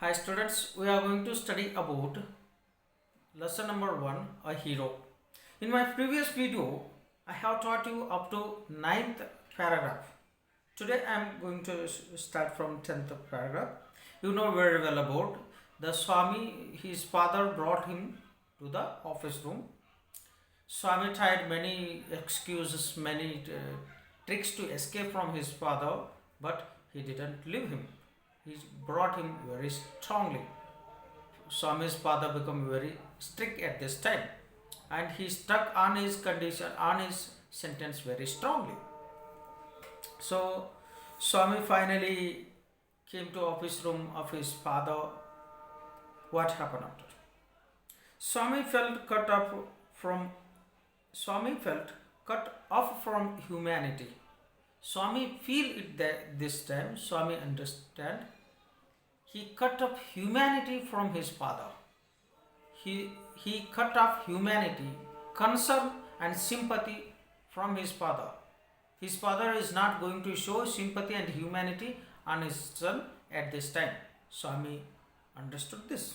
Hi students, we are going to study about lesson number 1, a hero. In my previous video, I have taught you up to 9th paragraph. Today I am going to start from 10th paragraph. You know very well about the Swami, his father brought him to the office room. Swami tried many excuses, many tricks to escape from his father, but he didn't leave him. He brought him very strongly. Swami's father became very strict at this time, and he stuck on his condition, on his sentence very strongly. So Swami finally came to office room of his father. What happened after? Swami felt Swami felt cut off from humanity. Swami feel it that this time. Swami understand. He cut off humanity from his father. He cut off humanity, concern and sympathy from his father. His father is not going to show sympathy and humanity on his son at this time. Swami understood this.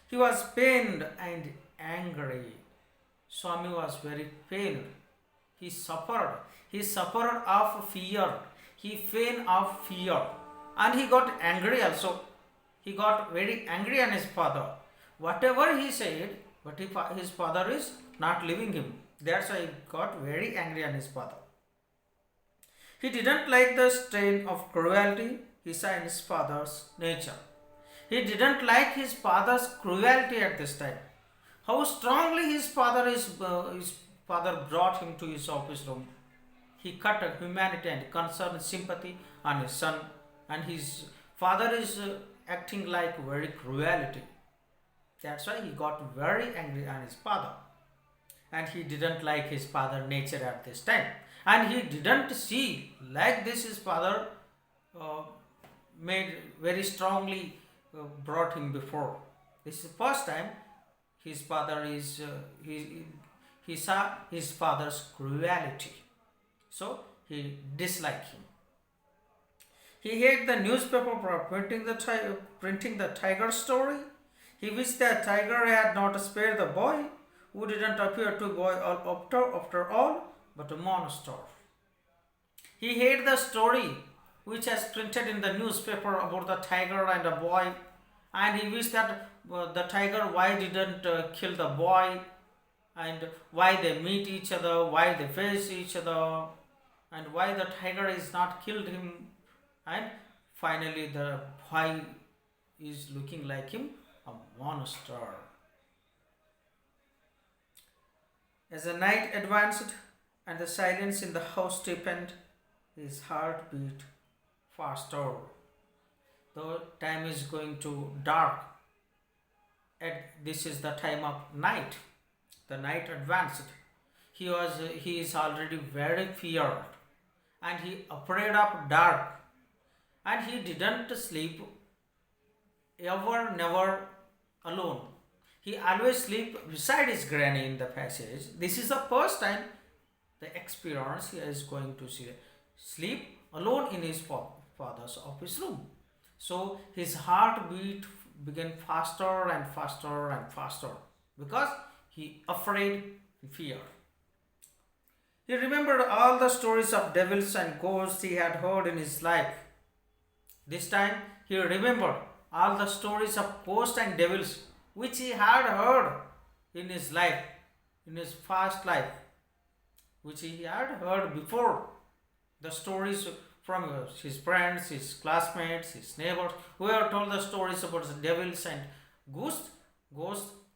He was pained and angry. Swami was very pained. He suffered. He suffered of fear. He feigned of fear. And he got angry also. He got very angry on his father. Whatever he said, but his father is not leaving him. That's why he got very angry on his father. He didn't like the strain of cruelty he saw in his father's nature. He didn't like his father's cruelty at this time. How strongly his father brought him to his office room. He cut humanity and concern and sympathy on his son, and his father is acting like very cruelty. That's why he got very angry on his father, and he didn't like his father nature at this time, and he didn't see like this his father made very strongly brought him before. This is the first time his father is he saw his father's cruelty, so he disliked him. He hated the newspaper for printing the tiger story. He wished that tiger had not spared the boy, who didn't appear to boy after all, but a monster. He hated the story which has printed in the newspaper about the tiger and a boy, and he wished that the tiger why didn't kill the boy, and why they meet each other, why they face each other, and why the tiger is not killed him, and finally the boy is looking like him, a monster. As the night advanced and the silence in the house deepened, his heart beat faster. The time is going to dark, and this is the time of night. The night advanced. He is already very feared, and he afraid of dark, and he didn't sleep ever, never alone. He always sleep beside his granny in the passage. This is the first time the experience he is going to sleep alone in his father's office room. So his heartbeat began faster and faster and faster because he afraid and feared. He remembered all the stories of devils and ghosts he had heard in his life. This time he remembered all the stories of ghosts and devils which he had heard in his life, in his past life, which he had heard before. The stories from his friends, his classmates, his neighbors, who have told the stories about the devils and ghosts,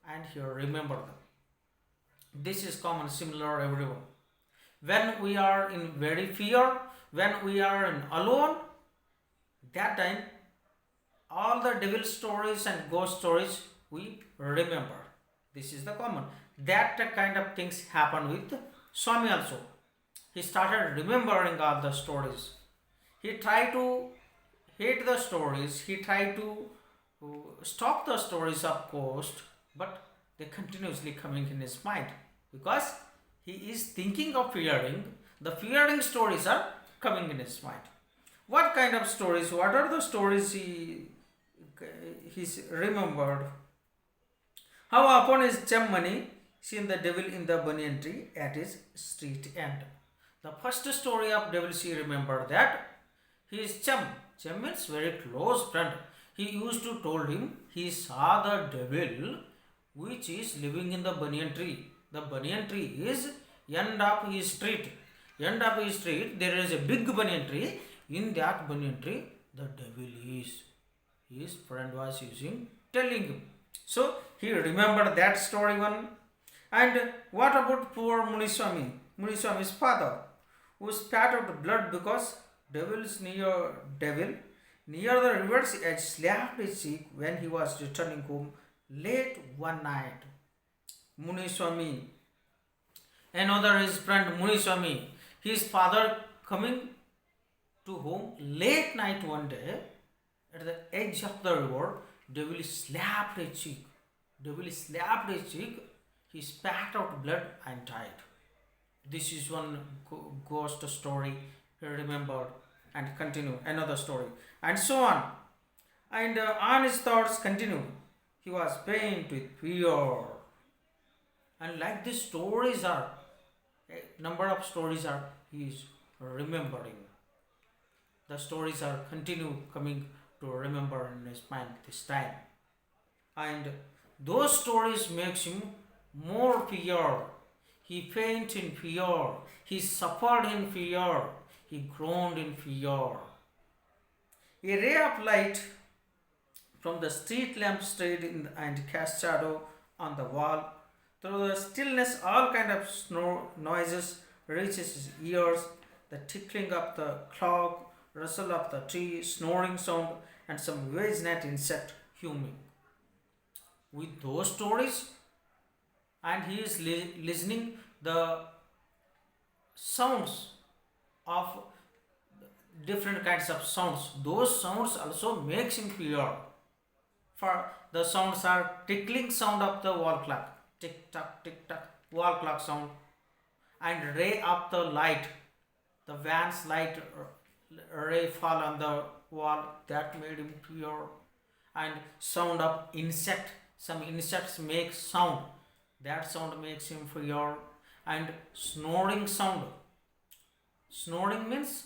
and he remembered them. This is common, similar everyone. When we are in very fear, when we are in alone, that time all the devil stories and ghost stories we remember. This is the common. That kind of things happen with Swami also. He started remembering all the stories. He tried to hate the stories. He tried to stop the stories of ghost, but they continuously coming in his mind because he is thinking of fearing. The fearing stories are coming in his mind. What kind of stories? What are the stories he he's remembered how upon his chum money seen the devil in the banyan tree at his street end. The first story of devil she remembered that his chum means very close friend. He used to told him he saw the devil which is living in the banyan tree. The banyan tree is end of his street. End of his street there is a big banyan tree. In that banyan tree the devil is. His friend was using telling him. So he remembered that story one. And what about poor Muniswami? Muniswami's father, who spat out blood because devil near the river's edge slapped his cheek when he was returning home late one night. Muniswami, another his friend Muniswami, his father coming to home late night one day at the edge of the river, devil slapped his cheek. Devil slapped his cheek, he spat out blood and died. This is one ghost story he remembered and continue another story and so on. And on his thoughts continue. He was pained with fear. And like these stories are, a number of stories are he is remembering. The stories are continue coming to remember in his mind this time. And those stories makes him more fear. He fainted in fear. He suffered in fear. He groaned in fear. A ray of light from the street lamp stayed in and cast shadow on the wall. Through the stillness, all kind of noises reaches his ears. The tickling of the clock, rustle of the tree, snoring sound, and some wage net insect humming. With those stories, and he is listening the sounds of different kinds of sounds. Those sounds also makes him fear. For the sounds are tickling sound of the wall clock, tick tock, wall clock sound, and ray of the light, the van's light ray fall on the wall that made him fear, and sound of insect. Some insects make sound. That sound makes him fear, and snoring sound. Snoring means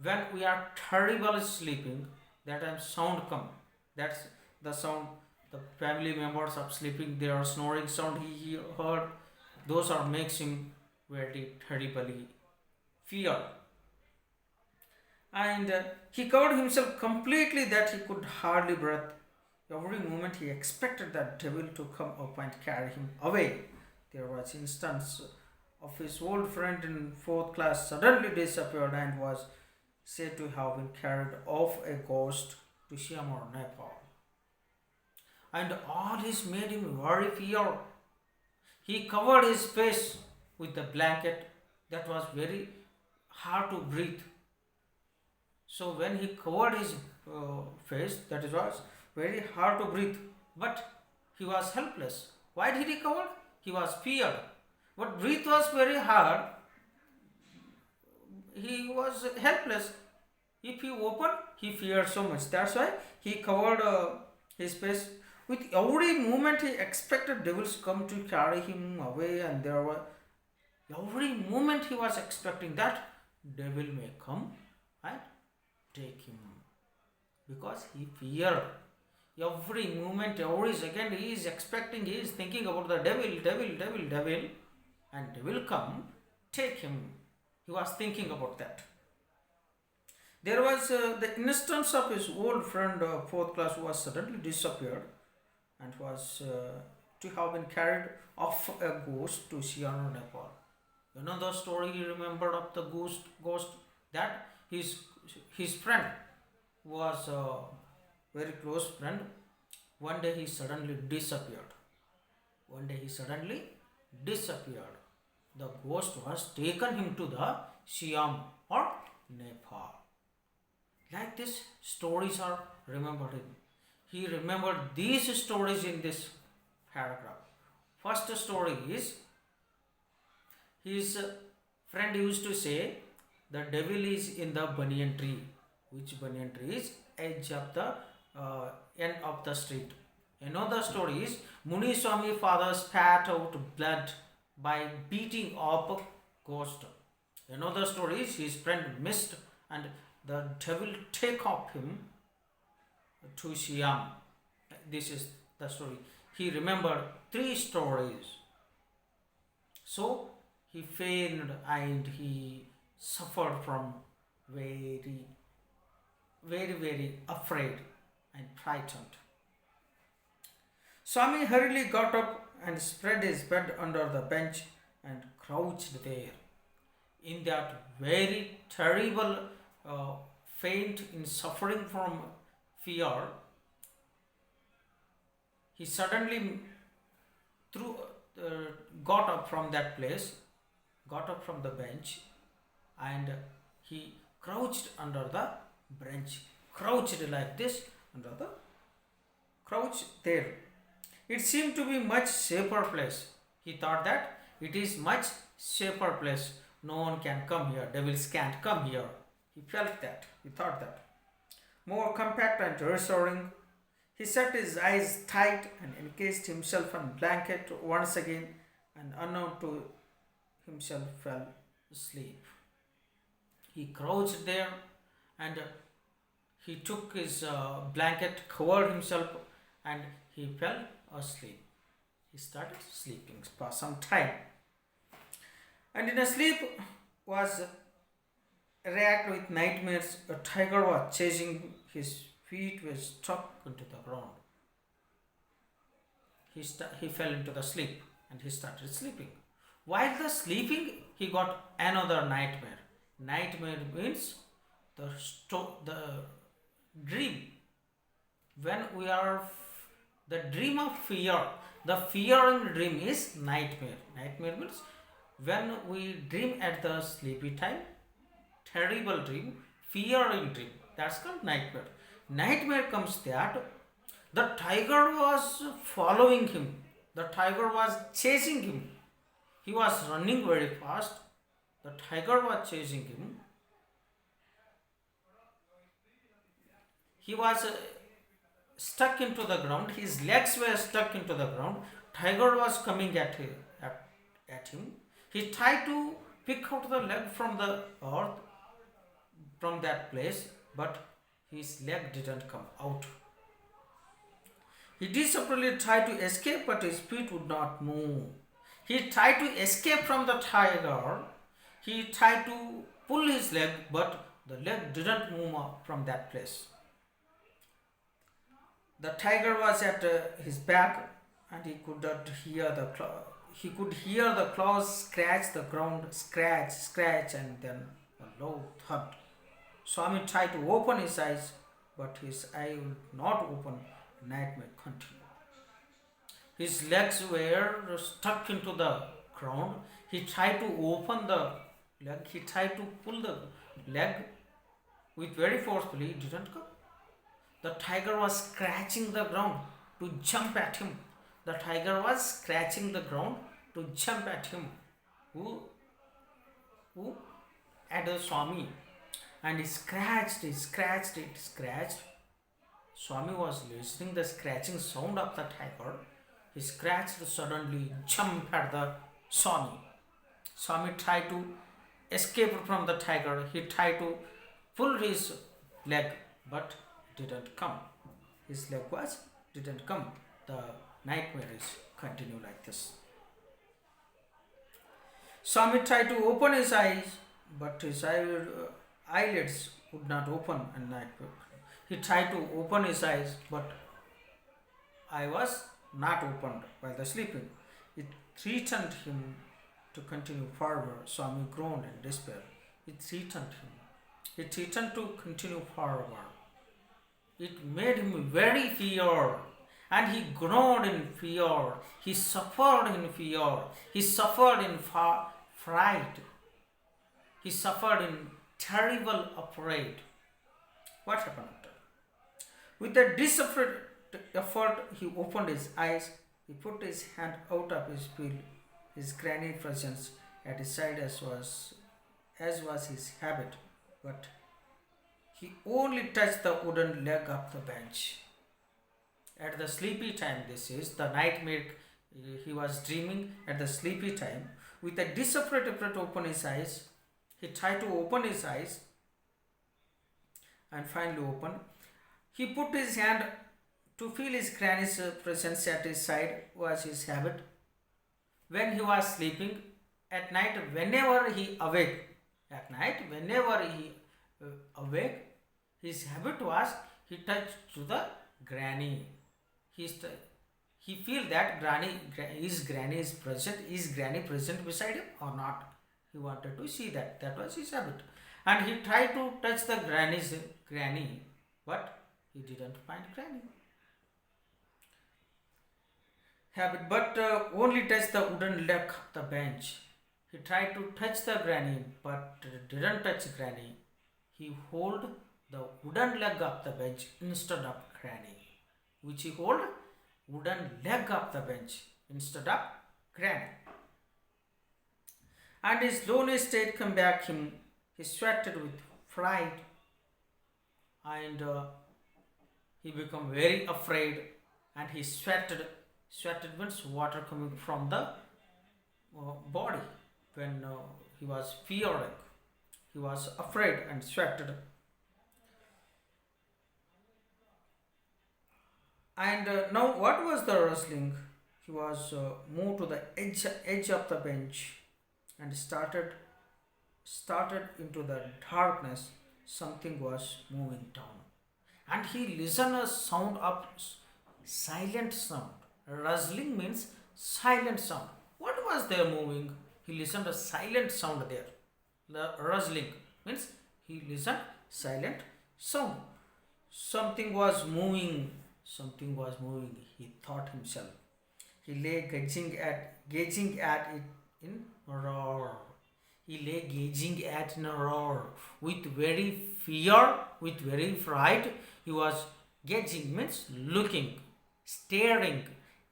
when we are terribly sleeping, that time sound come. That's the sound. The family members of sleeping, their snoring sound he heard. Those are makes him very terribly fear. And he covered himself completely that he could hardly breathe. Every moment he expected that devil to come up and carry him away. There was instance of his old friend in fourth class suddenly disappeared and was said to have been carried off a ghost to Siam or Nepal. And all this made him very fear. He covered his face with the blanket that was very hard to breathe. So when he covered his face, that was very hard to breathe. But he was helpless. Why did he cover? He was feared. But breathe was very hard. He was helpless. If he opened, he feared so much. That's why he covered his face. With every movement, he expected devils come to carry him away, and there were every moment he was expecting that devil may come and take him because he feared. Every moment, every second, he is expecting, he is thinking about the devil, and devil come, take him. He was thinking about that. There was the instance of his old friend, fourth class, who was suddenly disappeared and was to have been carried off a ghost to Siano, Nepal. You know the story he remembered of the ghost that his friend was a very close friend. One day he suddenly disappeared. The ghost was taken him to the Siam or Nepal. Like this, stories are remembered. He remembered these stories in this paragraph. First story is his friend used to say the devil is in the banyan tree. Which banyan tree is edge of the end of the street. Another story is Muni Swami father spat out blood by beating up a ghost. Another story is his friend missed and the devil take up him to Siam. This is the story. He remembered three stories. So he fainted and he suffered from very, very afraid and frightened. Swami hurriedly got up and spread his bed under the bench and crouched there. In that very terrible faint in suffering from fear, he suddenly threw, uh, got up from that place, got up from the bench, and he crouched under the branch, crouched like this under the crouch there. It seemed to be much safer place. He thought that it is much safer place. No one can come here. Devils can't come here. He felt that. He thought that. More compact and reassuring. He shut his eyes tight and encased himself in blanket once again and unknown to himself fell asleep. He crouched there and he took his blanket, covered himself, and he fell asleep. He started sleeping for some time. And in a sleep was racked with nightmares. A tiger was chasing. His feet were stuck into the ground. He fell into the sleep and he started sleeping. While the sleeping, he got another nightmare. Nightmare means the dream. When we are the dream of fear, the fearing dream is nightmare. Nightmare means when we dream at the sleepy time, terrible dream, fearing dream. That's called nightmare. Nightmare comes that the tiger was following him. The tiger was chasing him. He was running very fast. The tiger was chasing him. He was stuck into the ground. His legs were stuck into the ground. Tiger was coming at him. He tried to pick out the leg from the earth, from that place, but his leg didn't come out. He desperately tried to escape, but his feet would not move. He tried to escape from the tiger. He tried to pull his leg, but the leg didn't move from that place. The tiger was at his back, and he could not hear the he could hear the claws scratch the ground, scratch, and then a low thud. Swami tried to open his eyes, but his eye would not open. Nightmare continued. His legs were stuck into the ground. He tried to open the leg. He tried to pull the leg with very forcefully. It didn't come. The tiger was scratching the ground to jump at him. The tiger was scratching the ground to jump at him. Who? At the Swami. And he scratched. Swami was listening the scratching sound of the tiger. He scratched, suddenly jumped at the Swami. Swami tried to escape from the tiger. He tried to pull his leg, but didn't come. His leg didn't come. The nightmare is continue like this. Swami tried to open his eyes, but his eyelids would not open at night. He tried to open his eyes, but eye was not opened while the sleeping. It threatened him to continue forward. Swami groaned in despair. It threatened him. It threatened to continue forward. It made him very fear, and he groaned in fear. He suffered in fear. He suffered in fright. He suffered in terrible afraid. What happened after? With a desperate effort, he opened his eyes. He put his hand out of his field, his granny presence at his side as was his habit, but he only touched the wooden leg of the bench. At the sleepy time, this is the nightmare. He was dreaming at the sleepy time. With a desperate effort to open his eyes, he tried to open his eyes and finally opened. He put his hand to feel his granny's presence at his side was his habit. When he was sleeping at night, whenever he awake, his habit was he touched to the granny. He st- he feel that granny is present. Is granny present beside him or not? He wanted to see that. That was his habit, and he tried to touch the granny, but he didn't find granny. Habit, but only touch the wooden leg of the bench. He tried to touch the granny, but didn't touch granny. He hold the wooden leg of the bench instead of granny, which he hold wooden leg of the bench instead of granny. And his lonely state come back him. He sweated with fright, and he become very afraid, and he sweated. Sweated means water coming from the body when he was fearing. He was afraid and sweated. And now, what was the rustling? He was moved to the edge of the bench and started into the darkness. Something was moving down, and he listened a sound of silent sound. Rustling means silent sound. What was there moving? He listened a silent sound there. The rustling means he listened silent sound. Something was moving. Something was moving. He thought himself. He lay gazing at it in roar. He lay gazing at in a roar with very fear, with very fright. He was gazing means looking, staring,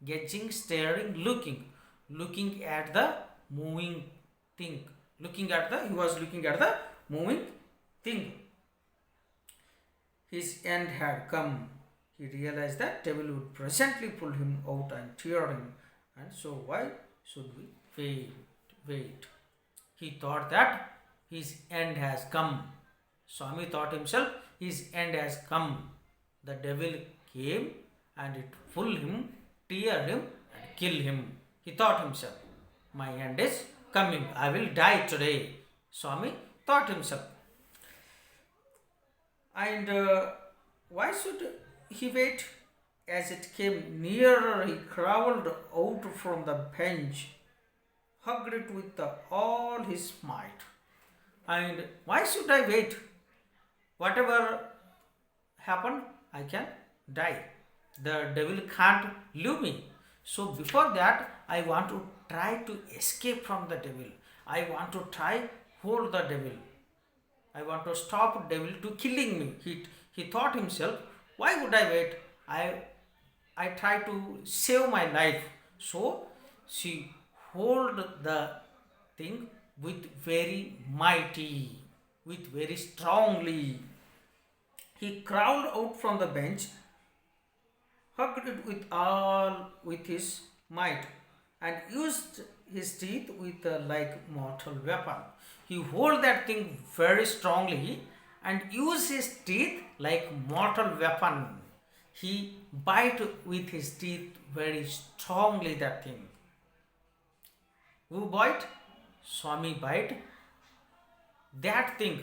gazing, staring, looking at the moving thing. He was looking at the moving thing. His end had come. He realized that devil would presently pull him out and tear him. And so why should we wait? He thought that his end has come. Swami thought himself, his end has come. The devil came and it pulled him, tear him and kill him. He thought himself, my end is coming. I will die today. Swami thought himself. And why should he wait? As it came nearer, he crawled out from the bench, hugged it with all his might. And why should I wait? Whatever happened, I can die. The devil can't leave me. So before that, I want to try to escape from the devil. I want to try hold the devil. I want to stop devil to killing me. He thought himself, why would I wait? I try to save my life. So she hold the thing with very mighty, with very strongly. He crawled out from the bench, hugged it with his might, and used his teeth with a like mortal weapon. He hold that thing very strongly and use his teeth like mortal weapon. He bite with his teeth very strongly that thing. Who bite? Swami bite that thing.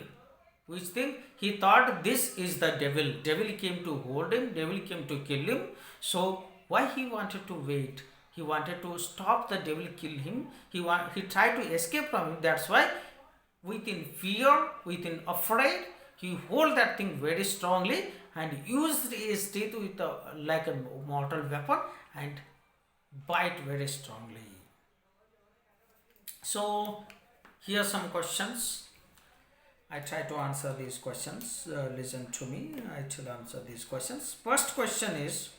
Which thing? He thought this is the devil. Devil came to hold him. Devil came to kill him. So why he wanted to wait? He wanted to stop the devil kill him. He tried to escape from him. That's why within fear, within afraid, he hold that thing very strongly and used his teeth with like a mortal weapon and bite very strongly. So here are some questions. I try to answer these questions. Listen to me. I will answer these questions. First question is,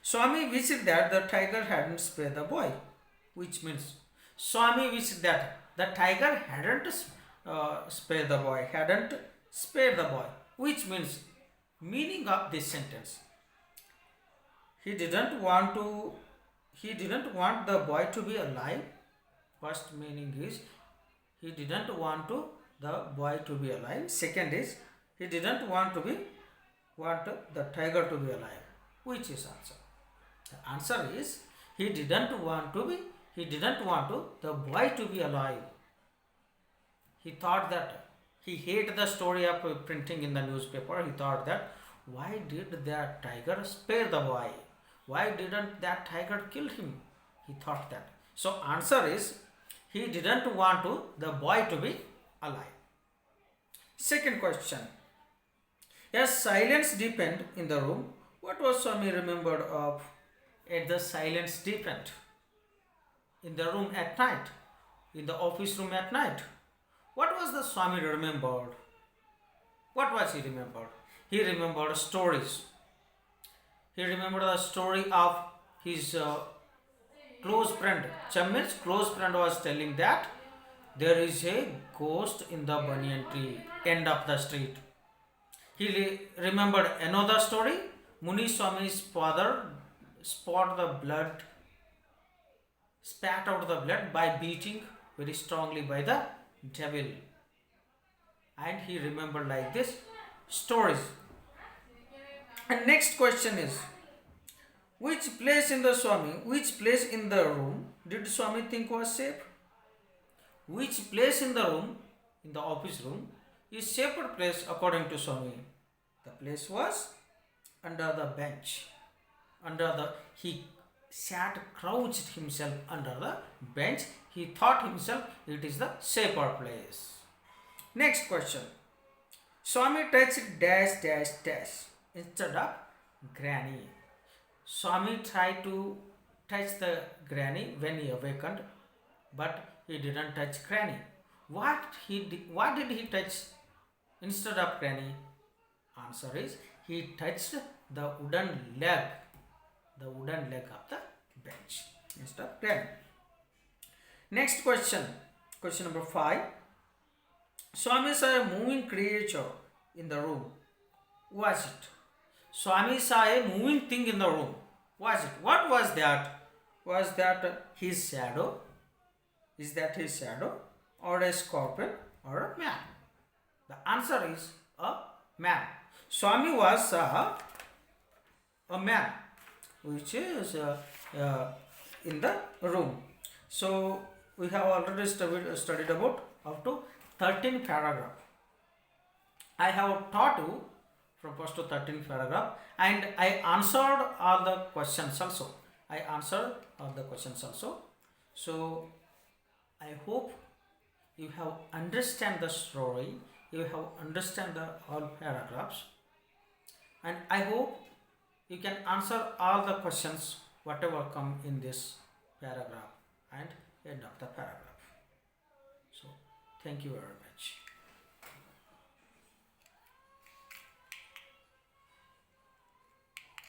Swami wished that the tiger hadn't spared the boy, which means Swami wished that the tiger hadn't spared the boy, which means meaning of this sentence. he didn't want to he didn't want the boy to be alive. First meaning is he didn't want to the boy to be alive. Second is he didn't want the tiger to be alive. Which is answer? The answer is he didn't want to the boy to be alive. He thought that he hated the story of printing in the newspaper. He thought that why did that tiger spare the boy? Why didn't that tiger kill him? He thought that. So answer is he didn't want to the boy to be alive. Second question. As silence deepened in the room, what was Swami remembered of at the silence deepened? In the room at night, in the office room at night. What was the Swami remembered? What was he remembered? He remembered stories. He remembered the story of his close friend. Chammir's close friend was telling that there is a ghost in the banyan tree, end of the street. He remembered another story. Muni Swami's father spat out the blood by beating very strongly by the devil. And he remembered like this stories. And next question is, which place in the room did Swami think was safe? Which place in the room, in the office room, is safer place according to Swami? The place was under the bench. He sat crouched himself under the bench. He thought himself it is the safer place. Next question. Swami touched dash dash dash instead of granny. Swami tried to touch the granny when he awakened, but he didn't touch granny. What did he touch instead of granny? Answer is he touched the wooden leg of the bench instead of granny. Next question. Question number 5. Swami saw a moving creature in the room. Was it? Swami saw a moving thing in the room. Was it? What was that? Was that his shadow? Is that his shadow? Or a scorpion? Or a man? The answer is a man. Swami was a man which is in the room. So we have already studied about up to 13 paragraph. I have taught you from first to 13 paragraph and I answered all the questions also. So I hope you have understand the story, you have understand the all paragraphs, and I hope you can answer all the questions whatever come in this paragraph and end of the paragraph. So thank you very much.